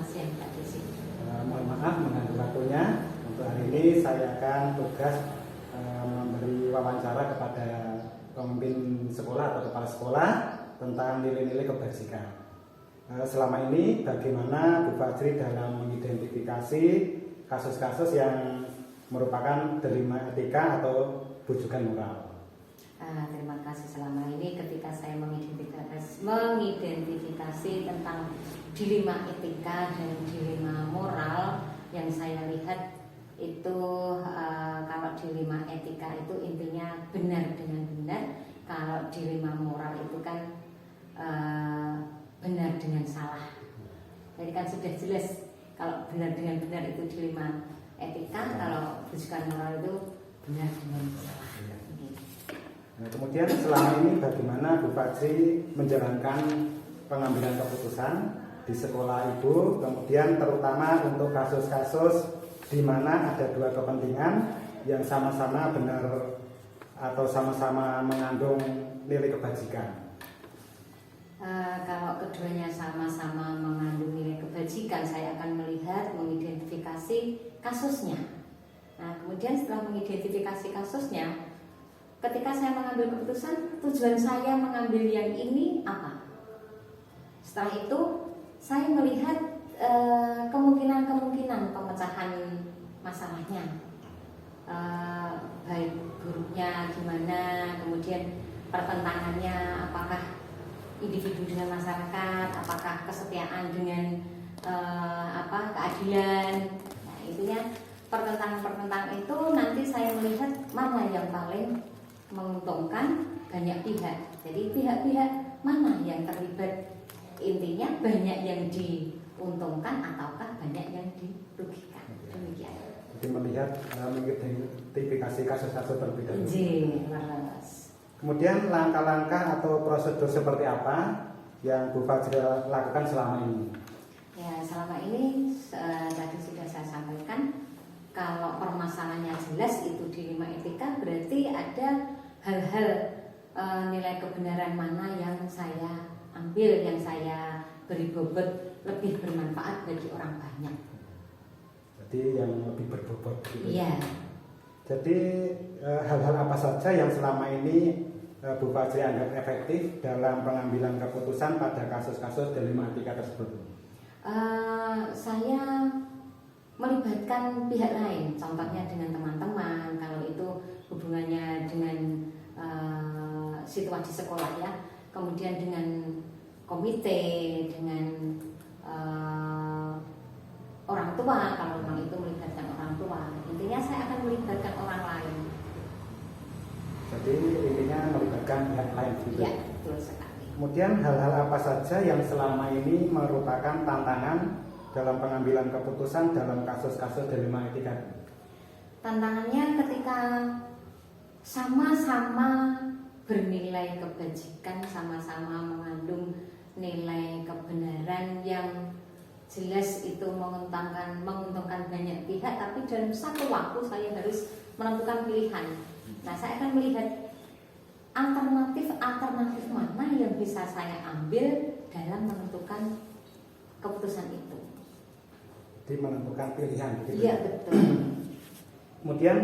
informasi yang Mbak Desi. Mohon maaf mengganggu waktunya. Untuk hari ini saya akan tugas memberi wawancara kepada pemimpin sekolah atau kepala sekolah tentang nilai-nilai kebajikan. Selama ini bagaimana Bu Fajri dalam mengidentifikasi kasus-kasus yang merupakan delima etika atau bujukan moral? Terima kasih. Selama ini ketika saya mengidentifikasi tentang dilema etika dan dilema moral, yang saya lihat itu kalau dilema etika itu intinya benar dengan benar, kalau dilema moral itu kan benar dengan salah. Jadi kan sudah jelas kalau benar dengan benar itu dilema etika, kalau bujukan moral itu benar dengan salah. Nah, kemudian selama ini bagaimana Bu Fajri menjalankan pengambilan keputusan di sekolah Ibu, kemudian terutama untuk kasus-kasus di mana ada dua kepentingan yang sama-sama benar atau sama-sama mengandung nilai kebajikan? Kalau keduanya sama-sama mengandung nilai kebajikan, saya akan melihat, mengidentifikasi kasusnya. Nah, kemudian setelah mengidentifikasi kasusnya, ketika saya mengambil keputusan, tujuan saya mengambil yang ini apa? Setelah itu, saya melihat kemungkinan-kemungkinan pemecahan masalahnya, baik buruknya gimana, kemudian pertentangannya, apakah individu dengan masyarakat, apakah kesetiaan dengan keadilan. Nah, intinya pertentangan-pertentangan itu nanti saya melihat mana yang paling menguntungkan banyak pihak. Jadi pihak-pihak mana yang terlibat, intinya banyak yang diuntungkan ataukah banyak yang dirugikan. Demikian. Jadi melihat mengidentifikasi kasus-kasus terlebih dahulu. Kemudian langkah-langkah atau prosedur seperti apa yang Bu Fajri lakukan selama ini? Ya, selama ini tadi sudah saya sampaikan, kalau permasalahannya jelas itu dilema etika, berarti ada hal-hal nilai kebenaran mana yang saya ambil, yang saya beri bobot lebih bermanfaat bagi orang banyak. Jadi yang lebih berbobot gitu. Iya. Jadi hal-hal apa saja yang selama ini Bu Fajri anggap efektif dalam pengambilan keputusan pada kasus-kasus dilema etika tersebut? Saya melibatkan pihak lain, contohnya dengan teman-teman, kalau itu hubungannya dengan situasi sekolah ya, kemudian dengan komite, dengan orang tua, kalau memang itu melibatkan orang tua. Intinya saya akan melibatkan orang lain. Jadi intinya melibatkan pihak lain gitu. Ya, betul sekali. Kemudian hal-hal apa saja yang selama ini merupakan tantangan dalam pengambilan keputusan dalam kasus-kasus dilema etika? Tantangannya ketika sama-sama bernilai kebajikan, sama-sama mengandung nilai kebenaran yang jelas itu menguntungkan banyak pihak, tapi dalam satu waktu saya harus menentukan pilihan. Nah, saya akan melihat alternatif mana yang bisa saya ambil dalam menentukan keputusan itu. Jadi menentukan pilihan gitu. Iya, betul. Kemudian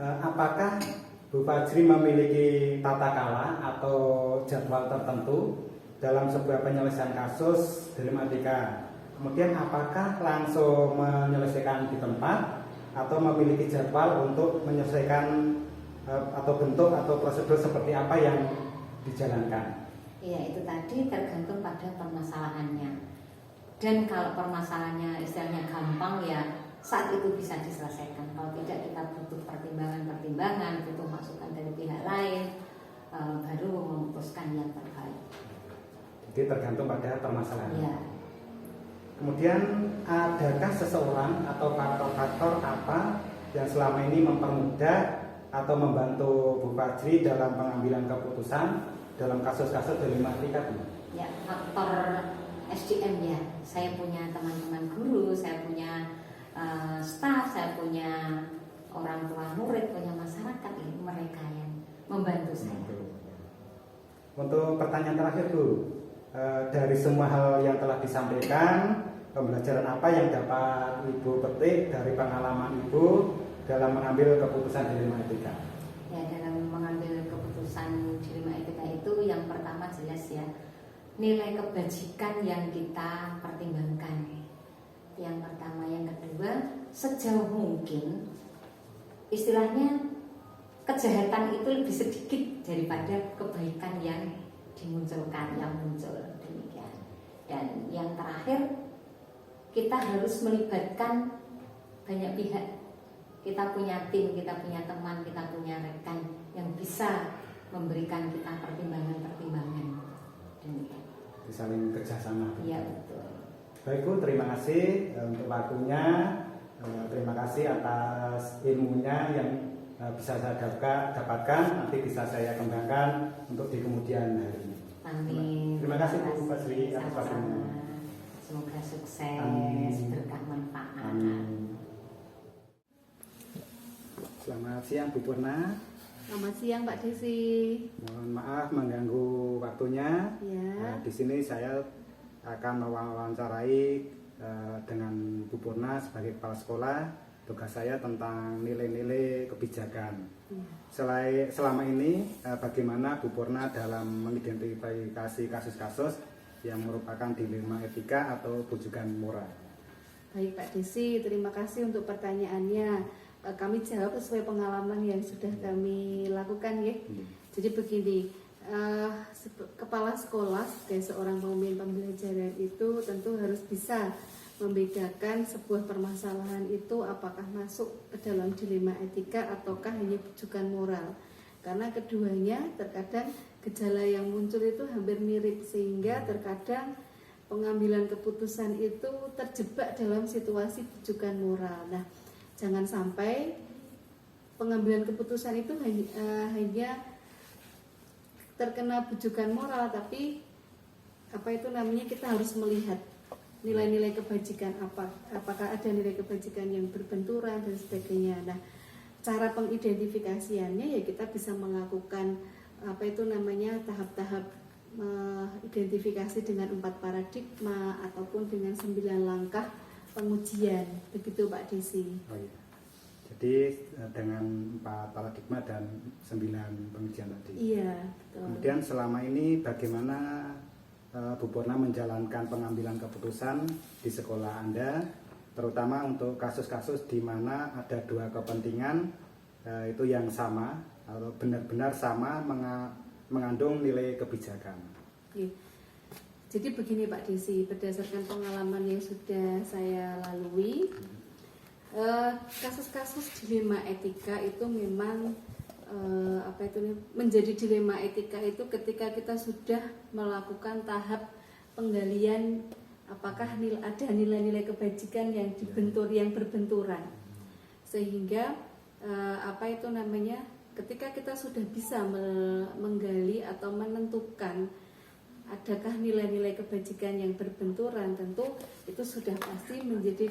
apakah Bu Fajri memiliki tata kelola atau jadwal tertentu dalam sebuah penyelesaian kasus dilema etika? Kemudian apakah langsung menyelesaikan di tempat atau memiliki jadwal untuk menyelesaikan atau bentuk atau prosedur seperti apa yang dijalankan? Iya, itu tadi tergantung pada permasalahannya. Dan kalau permasalahannya istilahnya gampang ya saat itu bisa diselesaikan. Kalau tidak, kita butuh pertimbangan, butuh masukan dari pihak lain, baru memutuskan yang terbaik. Jadi tergantung pada permasalahan. Ya. Kemudian adakah seseorang atau faktor-faktor apa yang selama ini mempermudah atau membantu Bu Fajri dalam pengambilan keputusan dalam kasus-kasus dilema etika? Ya, faktor SDM ya. Saya punya teman-teman guru, saya punya staf, saya punya orang tua murid, punya masyarakat, ini mereka yang membantu saya. Untuk pertanyaan terakhir Bu, dari semua hal yang telah disampaikan, pembelajaran apa yang dapat Ibu petik dari pengalaman Ibu dalam mengambil keputusan dilema etika? Ya, dalam mengambil keputusan dilema etika itu yang pertama jelas ya, nilai kebajikan yang kita pertimbangkan. Yang pertama, yang kedua, sejauh mungkin istilahnya kejahatan itu lebih sedikit daripada kebaikan yang dimunculkan, yang muncul, demikian. Dan yang terakhir, kita harus melibatkan banyak pihak. Kita punya tim, kita punya teman, kita punya rekan yang bisa memberikan kita pertimbangan-pertimbangan. Demikian. Saling kerjasama. Iya, betul. Baik Bu, terima kasih untuk waktunya. Terima kasih atas ilmunya yang bisa saya dapatkan, nanti bisa saya kembangkan untuk di kemudian hari. Amin. Terima kasih Bu Fajri atas Sama-sama. waktunya. Semoga sukses, Amin. berkah manfaat. Amin. Selamat siang Bu Purna. Selamat siang Pak Desi. Mohon maaf mengganggu waktunya. Ya. Di sini saya akan mewawancarai dengan Bu Purna sebagai kepala sekolah. Tugas saya tentang nilai-nilai kebijakan. Selama ini bagaimana Bu Purna dalam mengidentifikasi kasus-kasus yang merupakan dilema etika atau bujukan moral? Baik Pak Desi, terima kasih untuk pertanyaannya. Kami jawab sesuai pengalaman yang sudah kami lakukan ya. Jadi begini, kepala sekolah sebagai seorang pemimpin pembelajaran itu tentu harus bisa membedakan sebuah permasalahan itu apakah masuk ke dalam dilema etika ataukah hanya bujukan moral. Karena keduanya terkadang gejala yang muncul itu hampir mirip, sehingga terkadang pengambilan keputusan itu terjebak dalam situasi bujukan moral. Nah, jangan sampai pengambilan keputusan itu hanya terkena bujukan moral, tapi kita harus melihat nilai-nilai kebajikan apakah ada nilai kebajikan yang berbenturan dan sebagainya. Nah, cara pengidentifikasiannya ya kita bisa melakukan tahap-tahap identifikasi dengan 4 paradigma ataupun dengan 9 langkah pengujian, begitu Pak Desi. Oh iya. Jadi dengan 4 paradigma dan 9 pengujian tadi. Iya, betul. Kemudian selama ini bagaimana Bu Purna menjalankan pengambilan keputusan di sekolah Anda, terutama untuk kasus-kasus di mana ada 2 kepentingan itu yang sama atau benar-benar sama mengandung nilai kebijakan. Oke. Jadi begini Pak Desi, berdasarkan pengalaman yang sudah saya lalui, kasus-kasus dilema etika itu memang menjadi dilema etika itu ketika kita sudah melakukan tahap penggalian apakah ada nilai-nilai kebajikan yang berbenturan, sehingga ketika kita sudah bisa menggali atau menentukan adakah nilai-nilai kebajikan yang berbenturan, tentu itu sudah pasti menjadi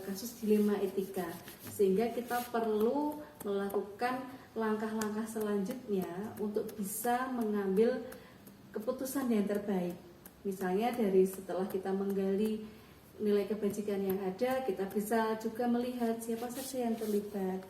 kasus dilema etika, sehingga kita perlu melakukan langkah-langkah selanjutnya untuk bisa mengambil keputusan yang terbaik. Misalnya dari setelah kita menggali nilai kebajikan yang ada, kita bisa juga melihat siapa saja yang terlibat.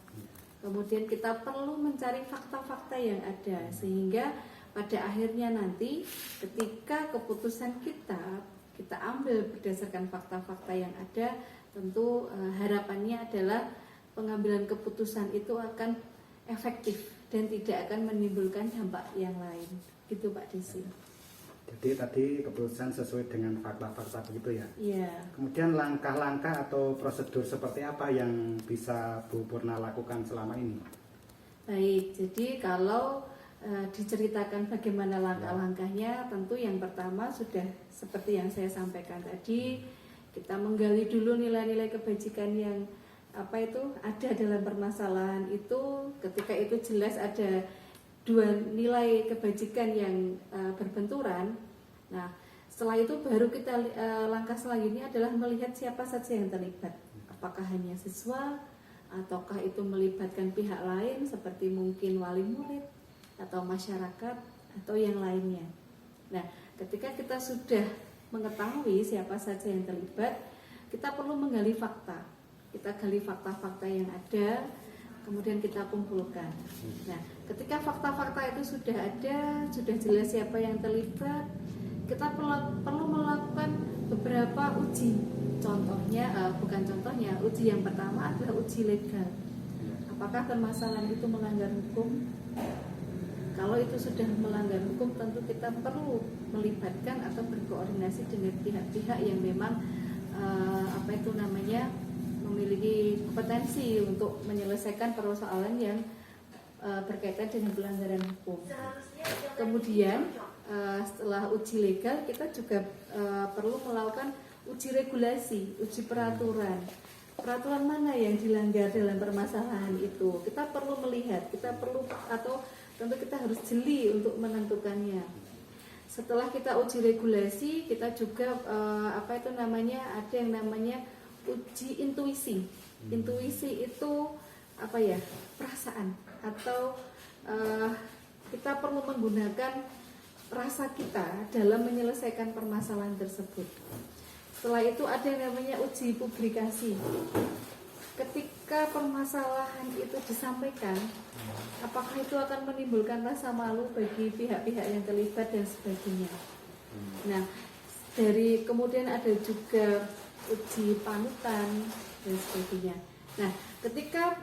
Kemudian kita perlu mencari fakta-fakta yang ada, sehingga pada akhirnya nanti ketika keputusan kita ambil berdasarkan fakta-fakta yang ada, tentu harapannya adalah pengambilan keputusan itu akan efektif dan tidak akan menimbulkan dampak yang lain, gitu Pak Desi. Jadi tadi keputusan sesuai dengan fakta-fakta begitu ya? Iya. Kemudian langkah-langkah atau prosedur seperti apa yang bisa Bu Purna lakukan selama ini? Baik, jadi kalau diceritakan bagaimana langkah-langkahnya, tentu yang pertama sudah seperti yang saya sampaikan tadi, kita menggali dulu nilai-nilai kebajikan yang ada dalam permasalahan itu. Ketika itu jelas ada 2 nilai kebajikan yang berbenturan. Nah, setelah itu baru kita langkah selanjutnya adalah melihat siapa saja yang terlibat. Apakah hanya siswa ataukah itu melibatkan pihak lain seperti mungkin wali murid atau masyarakat atau yang lainnya. Nah, ketika kita sudah mengetahui siapa saja yang terlibat, kita perlu menggali fakta. Kita gali fakta-fakta yang ada, kemudian kita kumpulkan. Nah, ketika fakta-fakta itu sudah ada, sudah jelas siapa yang terlibat, kita perlu melakukan beberapa uji. Uji yang pertama adalah uji legal. Apakah permasalahan itu melanggar hukum? Kalau itu sudah melanggar hukum, tentu kita perlu melibatkan atau berkoordinasi dengan pihak-pihak yang memang memiliki kompetensi untuk menyelesaikan persoalan yang berkaitan dengan pelanggaran hukum. Kemudian setelah uji legal, kita juga perlu melakukan uji regulasi, uji peraturan. Peraturan mana yang dilanggar dalam permasalahan itu? Kita perlu melihat, tentu kita harus jeli untuk menentukannya. Setelah kita uji regulasi, kita juga ada yang namanya uji intuisi. Intuisi itu perasaan atau kita perlu menggunakan rasa kita dalam menyelesaikan permasalahan tersebut. Setelah itu ada yang namanya uji publikasi. Ketika permasalahan itu disampaikan, apakah itu akan menimbulkan rasa malu bagi pihak-pihak yang terlibat dan sebagainya. Nah, kemudian ada juga uji panutan dan sebagainya. Nah, ketika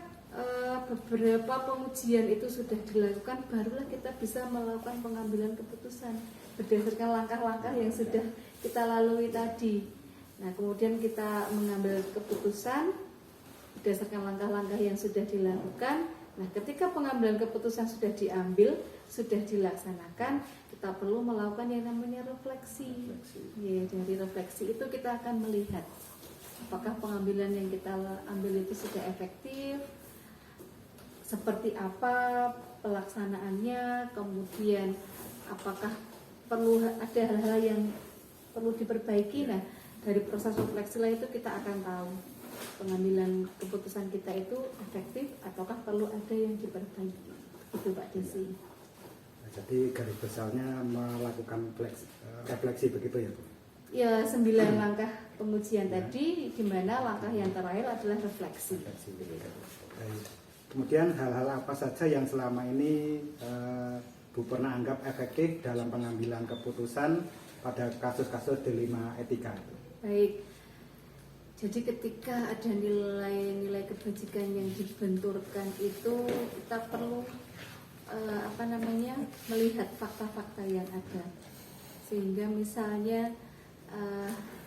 beberapa pengujian itu sudah dilakukan, barulah kita bisa melakukan pengambilan keputusan berdasarkan langkah-langkah yang sudah kita lalui tadi. Nah, kemudian kita mengambil keputusan berdasarkan langkah-langkah yang sudah dilakukan. Nah, ketika pengambilan keputusan sudah diambil, sudah dilaksanakan, kita perlu melakukan yang namanya refleksi. Ya, dari refleksi itu kita akan melihat apakah pengambilan yang kita ambil itu sudah efektif, seperti apa pelaksanaannya, kemudian apakah perlu ada hal-hal yang perlu diperbaiki. Nah, dari proses refleksi lah itu kita akan tahu pengambilan keputusan kita itu efektif ataukah perlu ada yang diperbaiki. Itu Pak Desi. Jadi garis besarnya melakukan refleksi begitu ya Bu? Ya, 9 langkah pengujian tadi, di mana langkah yang terakhir adalah refleksi. Kemudian hal-hal apa saja yang selama ini Bu pernah anggap efektif dalam pengambilan keputusan pada kasus-kasus dilema etika itu? Baik, jadi ketika ada nilai-nilai kebajikan yang dibenturkan itu, kita perlu melihat fakta-fakta yang ada. Sehingga misalnya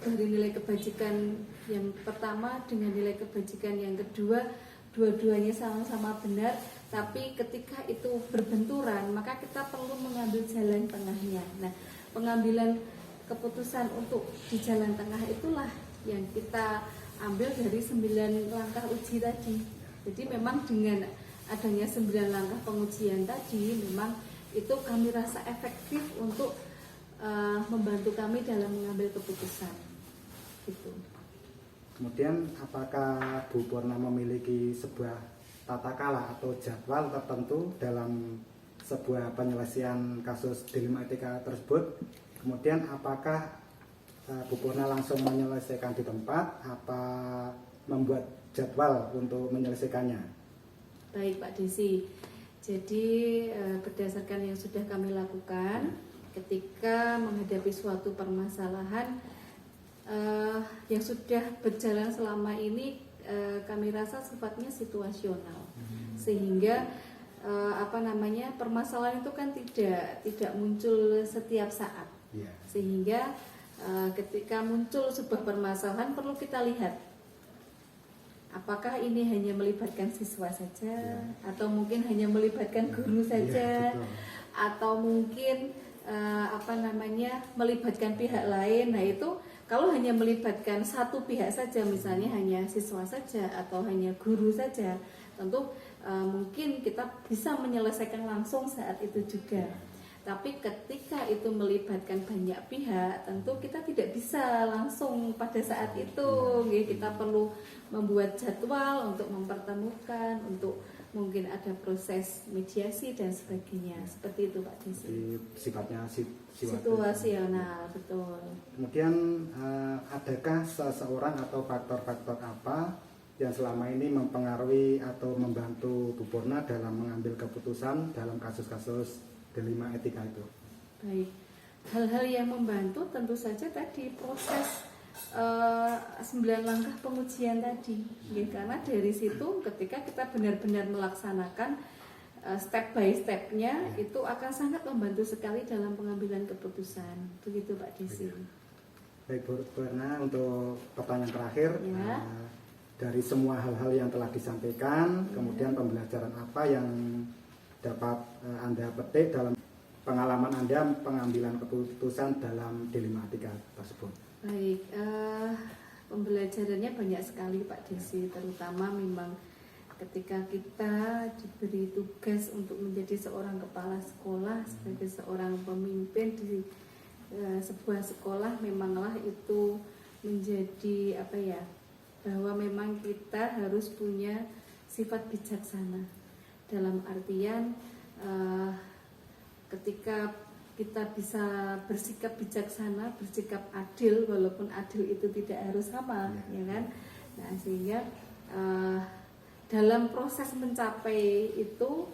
dari nilai kebajikan yang pertama dengan nilai kebajikan yang kedua, dua-duanya sama-sama benar, tapi ketika itu berbenturan, maka kita perlu mengambil jalan tengahnya. Nah, pengambilan keputusan untuk di jalan tengah itulah yang kita ambil dari 9 langkah uji tadi. Jadi memang dengan adanya 9 langkah pengujian tadi, memang itu kami rasa efektif untuk membantu kami dalam mengambil keputusan. Gitu. Kemudian apakah Bu Purna memiliki sebuah tata kala atau jadwal tertentu dalam sebuah penyelesaian kasus dilema etika tersebut? Kemudian apakah Bu Purna langsung menyelesaikan di tempat, apa membuat jadwal untuk menyelesaikannya? Baik Pak Desi, jadi berdasarkan yang sudah kami lakukan ketika menghadapi suatu permasalahan yang sudah berjalan selama ini, kami rasa sifatnya situasional, sehingga permasalahan itu kan tidak muncul setiap saat. Sehingga ketika muncul sebuah permasalahan perlu kita lihat apakah ini hanya melibatkan siswa saja, atau mungkin hanya melibatkan guru saja, atau mungkin melibatkan pihak lain. Nah, itu kalau hanya melibatkan satu pihak saja, misalnya hanya siswa saja atau hanya guru saja, tentu mungkin kita bisa menyelesaikan langsung saat itu juga. Tapi ketika itu melibatkan banyak pihak, tentu kita tidak bisa langsung pada saat itu. Kita perlu membuat jadwal untuk mempertemukan, untuk mungkin ada proses mediasi dan sebagainya. Seperti itu Pak Desi. Jadi sifatnya Situasional, betul. Kemudian adakah seseorang atau faktor-faktor apa yang selama ini mempengaruhi atau membantu Bu Purna dalam mengambil keputusan dalam kasus-kasus dilema etika itu? Baik, hal-hal yang membantu tentu saja tadi proses 9 langkah pengujian tadi, ya, karena dari situ ketika kita benar-benar melaksanakan step by stepnya itu akan sangat membantu sekali dalam pengambilan keputusan. Begitu Pak Desi. Baik Bu Purna, untuk pertanyaan terakhir, Ya. dari semua hal-hal yang telah disampaikan, kemudian pembelajaran apa yang dapat Anda petik dalam pengalaman Anda pengambilan keputusan dalam dilema etika tersebut? Baik, pembelajarannya banyak sekali Pak Desi, terutama memang ketika kita diberi tugas untuk menjadi seorang kepala sekolah, sebagai seorang pemimpin di sebuah sekolah, memanglah itu menjadi bahwa memang kita harus punya sifat bijaksana, dalam artian ketika kita bisa bersikap bijaksana, bersikap adil, walaupun adil itu tidak harus sama, ya kan? Nah, sehingga dalam proses mencapai itu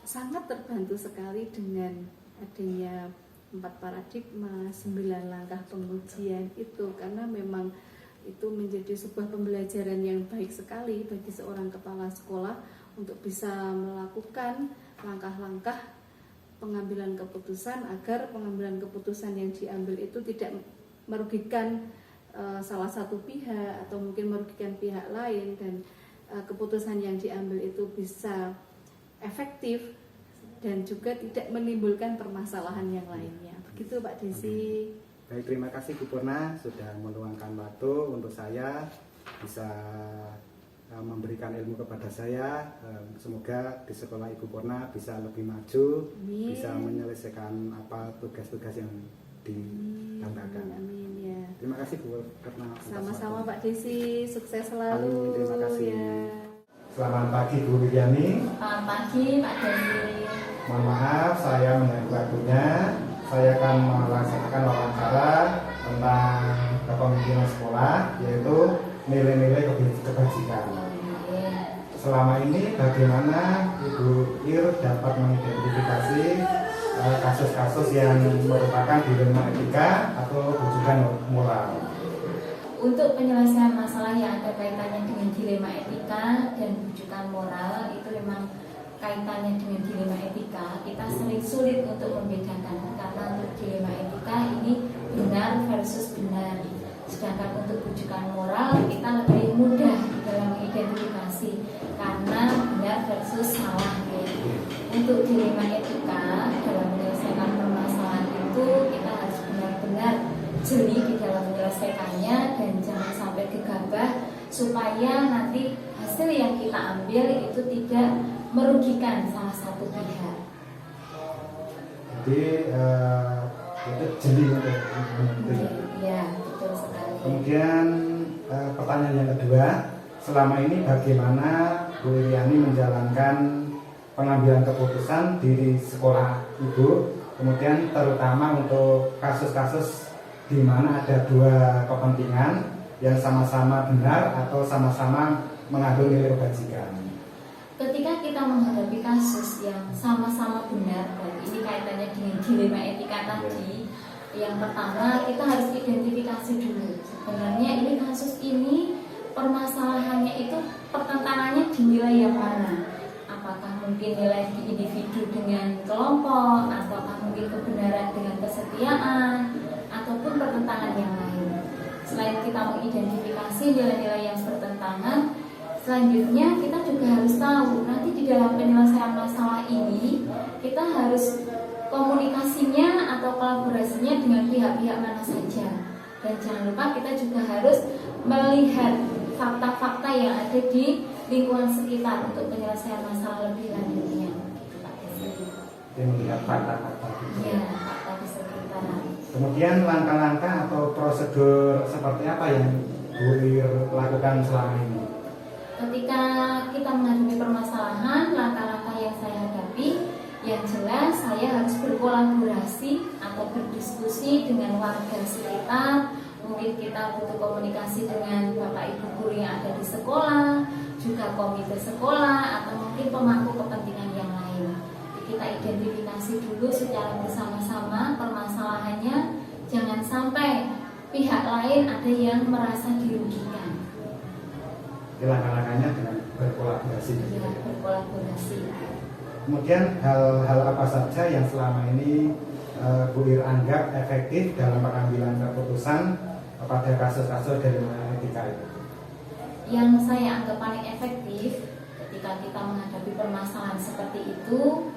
sangat terbantu sekali dengan adanya 4 paradigma, 9 langkah pengujian itu, karena memang itu menjadi sebuah pembelajaran yang baik sekali bagi seorang kepala sekolah untuk bisa melakukan langkah-langkah pengambilan keputusan agar pengambilan keputusan yang diambil itu tidak merugikan salah satu pihak atau mungkin merugikan pihak lain, dan keputusan yang diambil itu bisa efektif dan juga tidak menimbulkan permasalahan yang lainnya. Begitu Pak Desi. Baik, terima kasih Bu Purna sudah meluangkan waktu untuk saya bisa memberikan ilmu kepada saya. Semoga di sekolah Ibu Purna bisa lebih maju, Amin. bisa menyelesaikan tugas-tugas yang ditambahkan. Amin ya. Terima kasih Bu Purna. Sama-sama Pak Desi, sukses selalu. Amin, terima kasih. Ya. Selamat pagi Bu Wiryani. Selamat pagi Pak Desi. Mohon maaf saya mengganggu waktunya. Saya akan melaksanakan wawancara tentang kepemimpinan sekolah, yaitu nilai-nilai kebajikan. Selama ini bagaimana Ibu Ir dapat mengidentifikasi kasus-kasus yang merupakan dilema etika atau bujukan moral? Untuk penyelesaian masalah yang ada kaitannya dengan dilema etika dan bujukan moral, itu memang kaitannya dengan dilema etika, kita sering sulit untuk membedakan, karena untuk dilema etika ini benar versus benar, sedangkan untuk bujukan moral kita lebih mudah dalam mengidentifikasi karena benar versus salah. Untuk dilema etika dalam menyelesaikan permasalahan itu kita harus benar-benar jeli di dalam menyelesaikannya dan jangan sampai gegabah, supaya nanti hasil yang kita ambil itu tidak merugikan salah satu pihak. Jadi itu jeli untuk Ya, betul sekali. Kemudian pertanyaan yang kedua, selama ini bagaimana Bu Wiryani menjalankan pengambilan keputusan di sekolah Ibu, kemudian terutama untuk kasus-kasus di mana ada dua kepentingan yang sama-sama benar atau sama-sama mengandung nilai kebajikan. Ketika kita menghadapi kasus yang sama-sama benar, dan ini kaitannya dengan dilema etika tadi, yang pertama kita harus identifikasi dulu. Sebenarnya ini kasus ini permasalahannya itu pertentangannya di nilai yang mana? Apakah mungkin nilai di individu dengan kelompok, ataukah mungkin kebenaran dengan kesetiaan, ataupun pertentangan yang lain. Selain kita mengidentifikasi nilai-nilai yang bertentangan, selanjutnya kita juga harus tahu nanti di dalam penyelesaian masalah ini kita harus komunikasinya atau kolaborasinya dengan pihak-pihak mana saja. Dan jangan lupa kita juga harus melihat fakta-fakta yang ada di lingkungan sekitar untuk penyelesaian masalah lebih lanjutnya. Melihat fakta-fakta. Ya, fakta di sekitar. Kemudian langkah-langkah atau prosedur seperti apa yang Bu Ir lakukan selama ini? Ketika kita menghadapi permasalahan, langkah-langkah yang saya hadapi, yang jelas saya harus berkolaborasi atau berdiskusi dengan warga sekitar. Mungkin kita butuh komunikasi dengan Bapak Ibu guru yang ada di sekolah, juga komite sekolah, atau mungkin pemangku kepentingan yang lain. Kita identifikasi dulu secara bersama-sama permasalahannya, jangan sampai pihak lain ada yang merasa dirugikan. Langkah-langkahnya dengan berkolaborasi. Ya, berkolaborasi. Kemudian hal-hal apa saja yang selama ini Bu Ir anggap efektif dalam pengambilan keputusan pada kasus-kasus dari etika itu? Yang saya anggap paling efektif ketika kita menghadapi permasalahan seperti itu,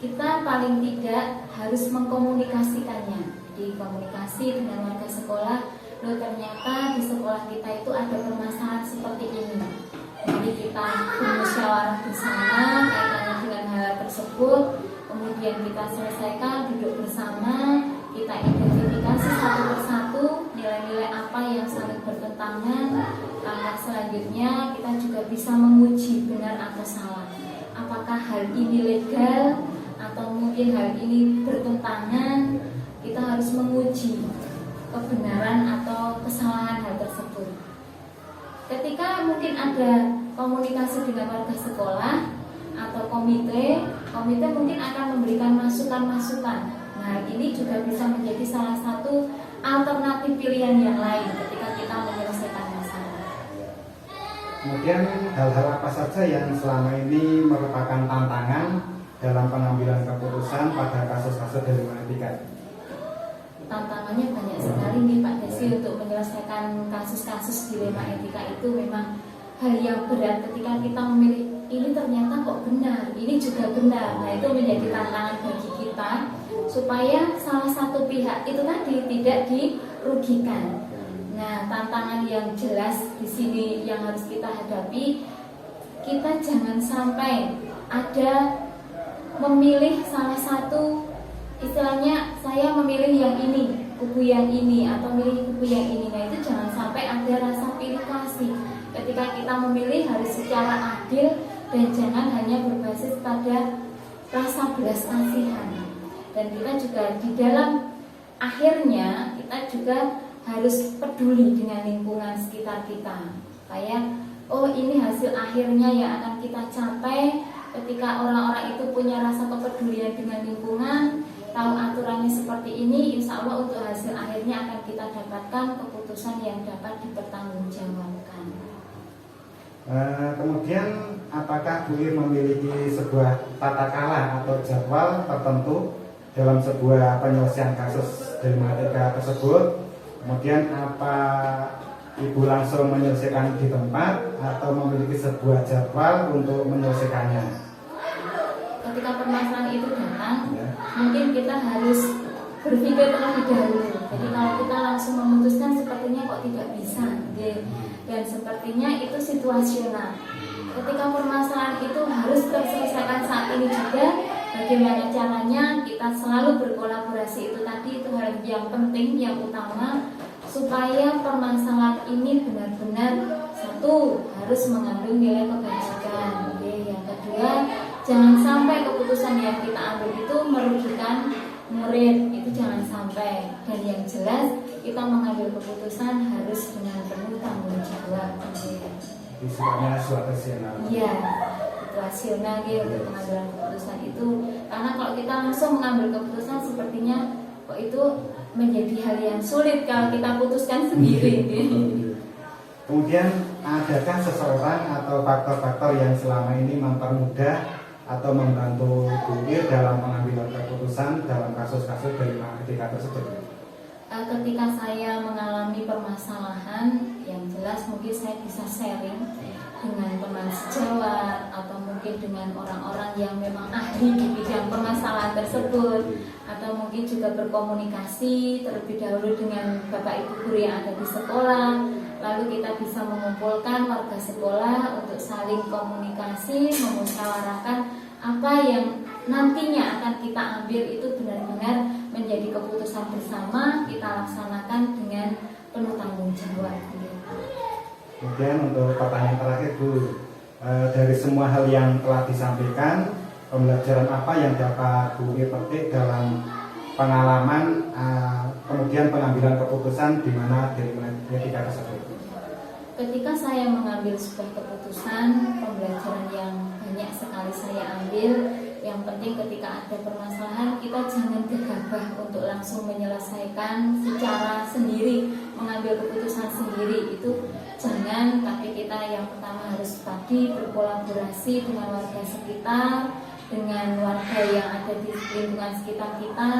kita paling tidak harus mengkomunikasikannya. Jadi komunikasi dengan warga sekolah, loh ternyata di sekolah kita itu ada permasalahan seperti ini. Jadi kita bermusyawarah bersama kaitannya dengan hal tersebut, kemudian kita selesaikan, duduk bersama, kita identifikasi satu persatu nilai-nilai apa yang saling bertentangan. Langkah selanjutnya kita juga bisa menguji benar atau salah. Apakah hal ini legal atau mungkin hal ini bertentangan? Kita harus menguji kebenaran atau kesalahan hal tersebut. Ketika mungkin ada komunikasi dengan warga sekolah atau komite mungkin akan memberikan masukan-masukan. Nah, ini juga bisa menjadi salah satu alternatif pilihan yang lain ketika kita menyelesaikan masalah. Kemudian hal-hal apa saja yang selama ini merupakan tantangan dalam pengambilan keputusan pada kasus-kasus dilema etika? Tantangannya banyak sekali nih Pak Desi untuk menyelesaikan kasus-kasus dilema etika itu memang hal yang berat ketika kita memilih ini ternyata kok benar, ini juga benar. Nah, itu menjadi tantangan bagi kita supaya salah satu pihak itu tadi tidak dirugikan. Nah, tantangan yang jelas di sini yang harus kita hadapi, kita jangan sampai ada memilih salah satu, istilahnya saya memilih yang ini, kubu yang ini, atau milih kubu yang ini. Nah, itu jangan sampai ada rasa pilih kasih. Ketika kita memilih harus secara adil dan jangan hanya berbasis pada rasa belas kasihan. Dan kita juga di dalam akhirnya kita juga harus peduli dengan lingkungan sekitar kita. Supaya ini hasil akhirnya yang akan kita capai ketika orang-orang itu punya rasa kepedulian dengan lingkungan, tahu aturannya seperti ini, insya Allah untuk hasil akhirnya akan kita dapatkan keputusan yang dapat dipertanggungjawabkan. Kemudian apakah Bu Ir memiliki sebuah tata cara atau jadwal tertentu dalam sebuah penyelesaian kasus dilema etika tersebut? Kemudian apa Ibu langsung menyelesaikan di tempat atau memiliki sebuah jadwal untuk menyelesaikannya? Ketika permasalahan itu datang, mungkin kita harus berpikir terlebih dahulu. Jadi kalau kita langsung memutuskan sepertinya kok tidak bisa, dan sepertinya itu situasional. Ketika permasalahan itu harus terselesaikan saat ini juga, bagaimana caranya kita selalu berkolaborasi itu tadi, itu hal yang penting, yang utama, supaya permasalahan ini benar-benar satu harus mengandung nilai kebajikan. Yang kedua, jangan sampai keputusan yang kita ambil itu merugikan murid, itu jangan sampai. Dan yang jelas kita mengambil keputusan harus dengan penuh tanggung jawab. Sifatnya situasional. Iya, situasional untuk pengambilan keputusan itu. Karena kalau kita langsung mengambil keputusan sepertinya kok itu menjadi hal yang sulit kalau kita putuskan sendiri. Kemudian adakah seseorang atau faktor-faktor yang selama ini mempermudah atau membantu Bu Ir dalam pengambilan keputusan dalam kasus-kasus dilema etika tersebut? Ketika saya mengalami permasalahan, yang jelas mungkin saya bisa sharing dengan teman sejawat atau mungkin dengan orang-orang yang memang ahli di bidang permasalahan tersebut, atau mungkin juga berkomunikasi terlebih dahulu dengan Bapak Ibu guru yang ada di sekolah. Lalu kita bisa mengumpulkan warga sekolah untuk saling komunikasi, memusyawarahkan apa yang nantinya akan kita ambil itu benar-benar menjadi keputusan bersama, kita laksanakan dengan penuh tanggung jawab. Kemudian untuk pertanyaan terakhir Bu, dari semua hal yang telah disampaikan, pembelajaran apa yang dapat Bu Ir petik dalam pengalaman kemudian pengambilan keputusan di mana dilema etika tersebut? Ketika saya mengambil sebuah keputusan, pembelajaran yang banyak sekali saya ambil. Yang penting ketika ada permasalahan, kita jangan gegabah untuk langsung menyelesaikan secara sendiri, mengambil keputusan sendiri. Itu jangan, tapi kita yang pertama harus tadi berkolaborasi dengan warga sekitar, dengan warga yang ada di lingkungan sekitar kita.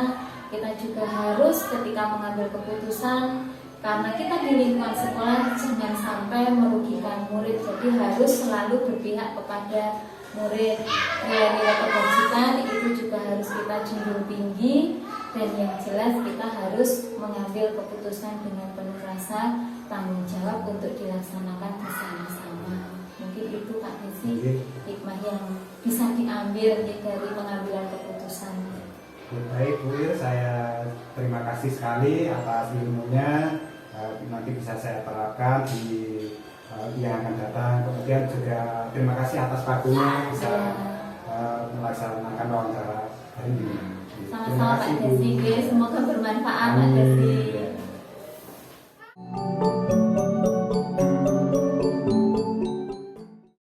Kita juga harus ketika mengambil keputusan, karena kita di lingkungan sekolah jangan sampai merugikan murid, jadi harus selalu berpihak kepada murid. Nilai-nilai kebajikan itu juga harus kita junjung tinggi, dan yang jelas kita harus mengambil keputusan dengan penuh rasa tanggung jawab untuk dilaksanakan bersama-sama. Mungkin itu Pak Desi hikmah yang bisa diambil dari pengambilan keputusan. Baik Bu Ir, saya terima kasih sekali atas ilmunya. Nanti bisa saya terapkan di yang akan datang. Kemudian juga terima kasih atas waktunya bisa melaksanakan wawancara hari ini. Sama-sama Pak Desi, semoga bermanfaat Pak Desi.